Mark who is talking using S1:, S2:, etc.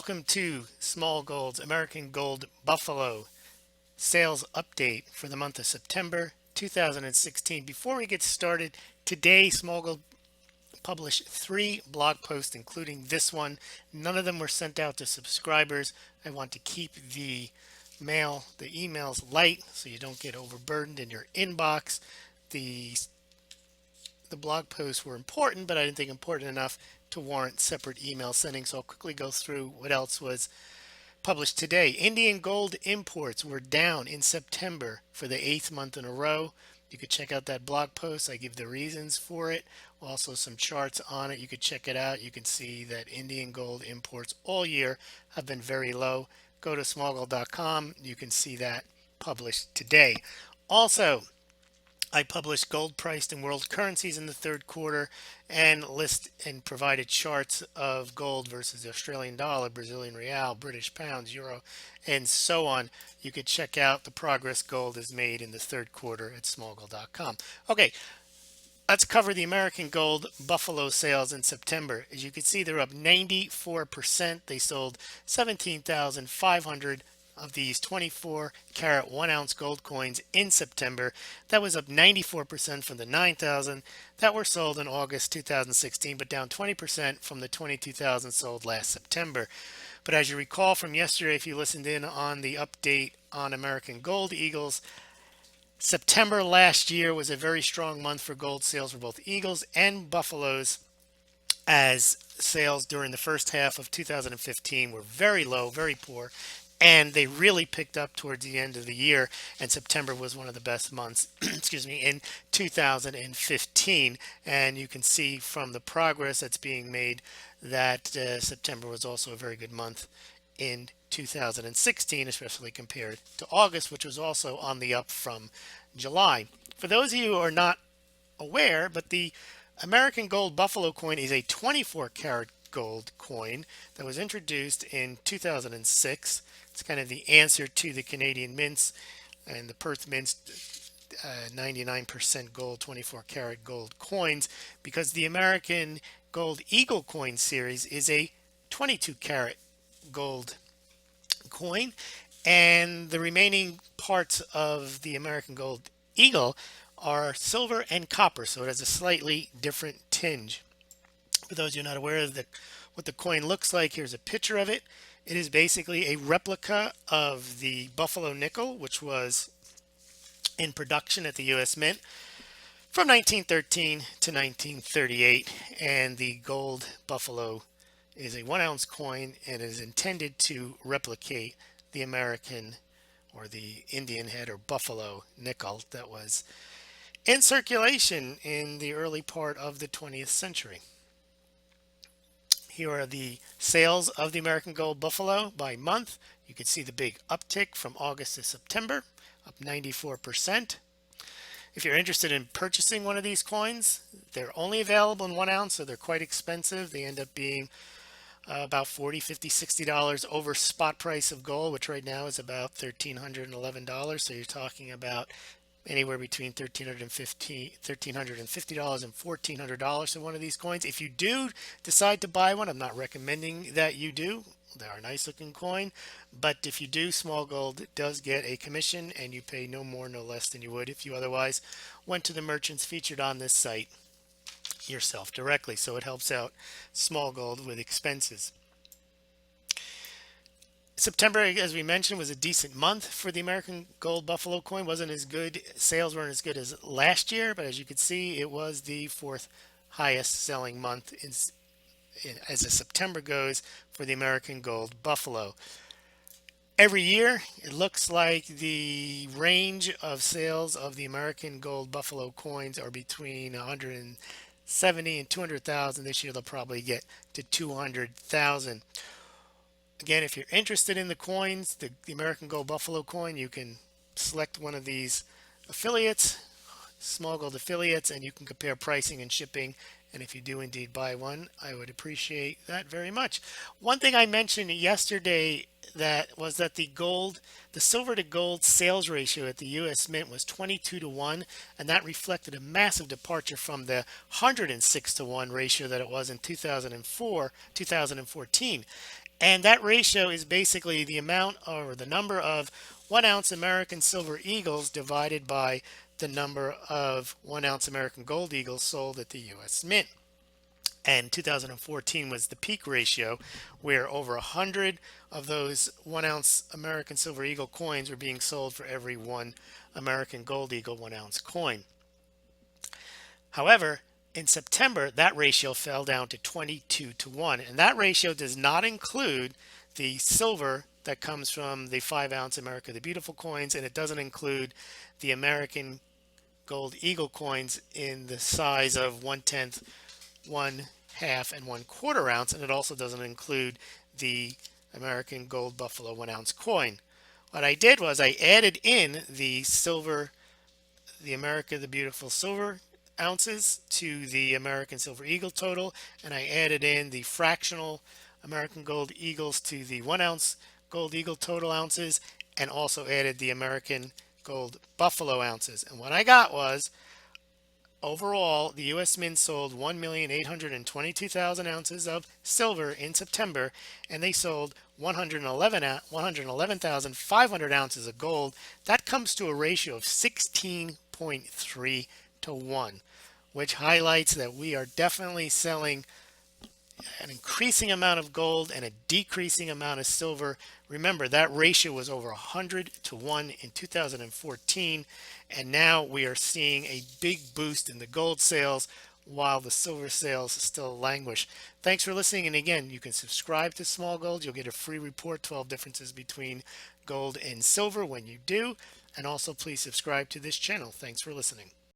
S1: Welcome to Smaulgld's American Gold Buffalo sales update for the month of September 2016. Before we get started, today Smaulgld published 3 blog posts, including this one. None of them were sent out to subscribers. I want to keep the emails light so you don't get overburdened in your inbox. The blog posts were important, but I didn't think important enough to warrant separate email sending. So I'll quickly go through what else was published today. Indian gold imports were down in September for the 8th month in a row. You could check out that blog post. I give the reasons for it. Also some charts on it. You could check it out. You can see that Indian gold imports all year have been very low. Go to smaulgld.com. You can see that published today. Also, I published gold priced in world currencies in the third quarter and provided charts of gold versus the Australian dollar, Brazilian real, British pounds, euro, and so on. You could check out the progress gold has made in the third quarter at smaulgld.com. Okay, let's cover the American gold Buffalo sales in September. As you can see, they're up 94%. They sold 17,500 of these 24 karat 1 ounce gold coins in September. That was up 94% from the 9,000 that were sold in August 2016, but down 20% from the 22,000 sold last September. But as you recall from yesterday, if you listened in on the update on American Gold Eagles, September last year was a very strong month for gold sales for both Eagles and Buffaloes, as sales during the first half of 2015 were very low, very poor, and they really picked up towards the end of the year, and September was one of the best months excuse me, in 2015. And you can see from the progress that's being made that September was also a very good month in 2016, especially compared to August, which was also on the up from July. For those of you who are not aware, but the American Gold Buffalo coin is a 24 karat gold coin that was introduced in 2006. It's kind of the answer to the Canadian mints and the Perth mints 99% gold, 24 karat gold coins, because the American Gold Eagle coin series is a 22 karat gold coin, and the remaining parts of the American Gold Eagle are silver and copper, so it has a slightly different tinge. For those of you not aware of what the coin looks like, here's a picture of it. It is basically a replica of the Buffalo nickel, which was in production at the U.S. Mint from 1913 to 1938, and the gold Buffalo is a 1 ounce coin and is intended to replicate the American or the Indian head or Buffalo nickel that was in circulation in the early part of the 20th century. Here are the sales of the American Gold Buffalo by month. You can see the big uptick from August to September, up 94%. If you're interested in purchasing one of these coins, they're only available in 1 ounce, so they're quite expensive. They end up being about $40, $50, $60 over spot price of gold, which right now is about $1,311. So you're talking about anywhere between $1,350 and $1,400 for one of these coins. If you do decide to buy one, I'm not recommending that you do. They are a nice looking coin, but if you do, Smaulgld does get a commission, and you pay no more, no less than you would if you otherwise went to the merchants featured on this site yourself directly. So it helps out Smaulgld with expenses. September, as we mentioned, was a decent month for the American Gold Buffalo coin. Wasn't as good, sales weren't as good as last year, but as you can see, it was the 4th highest selling month as the September goes for the American Gold Buffalo. Every year, it looks like the range of sales of the American Gold Buffalo coins are between 170 and 200,000. This year, they'll probably get to 200,000. Again, if you're interested in the coins, the American Gold Buffalo coin, you can select one of these affiliates, Smaulgld affiliates, and you can compare pricing and shipping. And if you do indeed buy one, I would appreciate that very much. One thing I mentioned yesterday was that the silver to gold sales ratio at the U.S. Mint was 22 to 1, and that reflected a massive departure from the 106 to 1 ratio that it was in 2014. And that ratio is basically the amount or the number of 1 ounce American Silver Eagles divided by the number of 1 ounce American Gold Eagles sold at the U.S. Mint. And 2014 was the peak ratio, where over 100 of those 1 ounce American Silver Eagle coins were being sold for every one American Gold Eagle 1 ounce coin. However, in September, that ratio fell down to 22 to 1. And that ratio does not include the silver that comes from the 5 ounce America the Beautiful coins, and it doesn't include the American Gold Eagle coins in the size of 1/10, 1/2, and 1/4 ounce. And it also doesn't include the American Gold Buffalo 1 ounce coin. What I did was I added in the silver, the America the Beautiful silver ounces to the American Silver Eagle total, and I added in the fractional American Gold Eagles to the 1 ounce Gold Eagle total ounces, and also added the American Gold Buffalo ounces. And what I got was, overall, the U.S. Mint sold 1,822,000 ounces of silver in September, and they sold 111,500 ounces of gold. That comes to a ratio of 16.3 to 1, which highlights that we are definitely selling an increasing amount of gold and a decreasing amount of silver. Remember, that ratio was over 100 to 1 in 2014, and now we are seeing a big boost in the gold sales while the silver sales still languish. Thanks for listening, and again, you can subscribe to Smaulgld. You'll get a free report, 12 differences between gold and silver when you do, and also please subscribe to this channel. Thanks for listening.